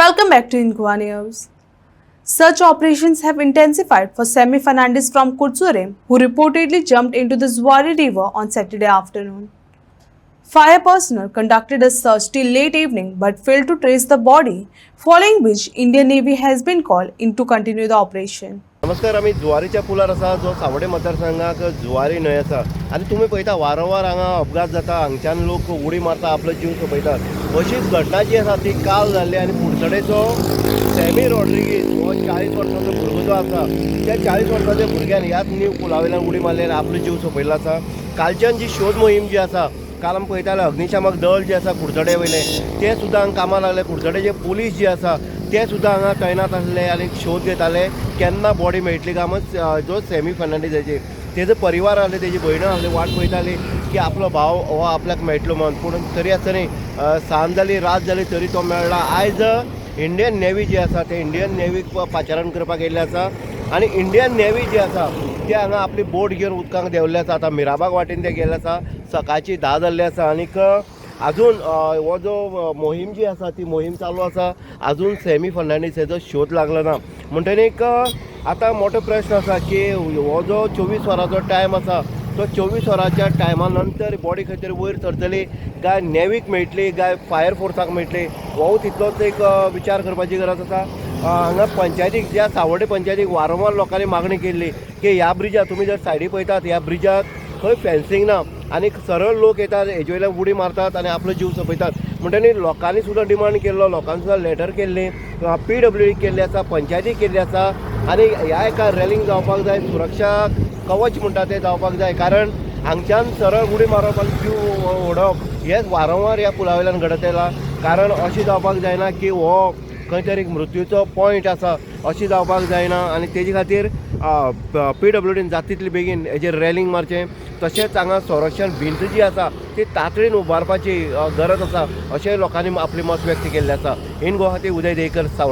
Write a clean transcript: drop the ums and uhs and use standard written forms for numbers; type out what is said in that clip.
Welcome back to Inqua News. Search operations have intensified for Semi Fernandez from Kutsure, who reportedly jumped into the Zuari River on Saturday afternoon. Fire personnel conducted a search till late evening but failed to trace the body, following which Indian Navy has been called in to continue the operation. नमस्कार. आम्ही जुवारीच्या पुलार आसा जो सावडे मतदारसंघाक जुवारी न्हंय आसा आनी तुमी पळयता वारंवार हांगा अपघात जाता, हांगच्यान लोक उडी मारता, आपलो जीव सोंपयतात. अशीच घटना जी आसा ती काल जाल्ली आनी कुडचडेचो सॅमी रॉड्रिगीज हो 40 वर्सांचो भुरगो जो आसा त्या 40 वर्सांच्या भुरग्यान ह्याच नीव पुला वयल्यान उडी मारली आनी आपलो जीव सोंपयल्लो आसा. कालच्यान जी शोध मोहीम जी आसा, काल आमी पळयताले अग्निशामक दळ जे आसा कुडचडे वयले ते सुद्दां हांगा कामाक लागले. कुडचडेचे पुलीस जे आसा ते सुद्दां हांगा तैनात आसले आनी शोध घेताले केन्ना बॉडी मेळटली काय. मग जो सॅमी फर्नांडीसाचे तेजो परिवार आहले, तेजी भयण आहली, वाट पळयताली की आपलो भाव हो आपल्याक मेळटलो म्हणून. पूण तरी आसतना सांज जाली, रात जाली तरी तो मेळ्ळा. आयज इंडियन नेवी जी आसा ते इंडियन नेवीक पाचारण करपाक येयल्ले आसा आनी इंडियन नेवी जी आसा ते हांगा आपली बोट घेवन उदकांत देंवल्ले आसा. आतां मिराबाग वाटेन ते गेल्ले आसा. सकाळची 10 जाल्ली आसा आनीक अजून हो जो मोहीम जी आसा ती मोहीम चालू आसा. अजून सॅमी फर्नांडीस हेजो शोध लागलो ना. म्हणटनीक आतां मोठो प्रश्न आसा की हो जो 24 वरांचो टायम आसा तो 24 वरांच्या टायमा नंतर बॉडी खंय तरी वयर सरतली काय नेवीक मेळटली काय फायर फोर्साक मेळटली हो तितलोच एक विचार करपाची गरज आसा. हांगा पंचायतीक ज्या सावड्डे पंचायतीक वारंवार लोकांनी मागणी केल्ली की ह्या ब्रिजार तुमी जर सायडी पळयतात ह्या ब्रिजार खंय फेन्सिंग ना आनी सरळ लोक येतात हेजे वयल्यान उडी मारतात आनी आपलो जीव सोंपयतात. म्हणटनी लोकांनी सुद्दां डिमांड केल्लो, लोकांनी सुद्दां लेटर केल्ली, PWD केल्ली आसा, पंचायतीक केल्ली आसा आनी ह्या एका रॅलींक जावपाक जाय, सुरक्षा कवच म्हणटा तें जावपाक जाय. कारण हांगच्यान सरळ उडी मारप आनी जीव ओडप हें वारंवार ह्या पुला वयल्यान घडत येयलां. कारण अशें जावपाक जायना की हो खंय तरी मृत्यूचो पॉयंट आसा, अशी जावपाक जायना आनी तेजे खातीर PWDन जाता तितले बेगीन हेजेर रॅलिंग मारचें. तशेंच हांगा संरक्षण भिंत जी आसा ती तातडीन उबारपाची गरज आसा अशेंय लोकांनी आपलें मत व्यक्त केल्लें आसा. इन गोवा खातीर उदय देयकर.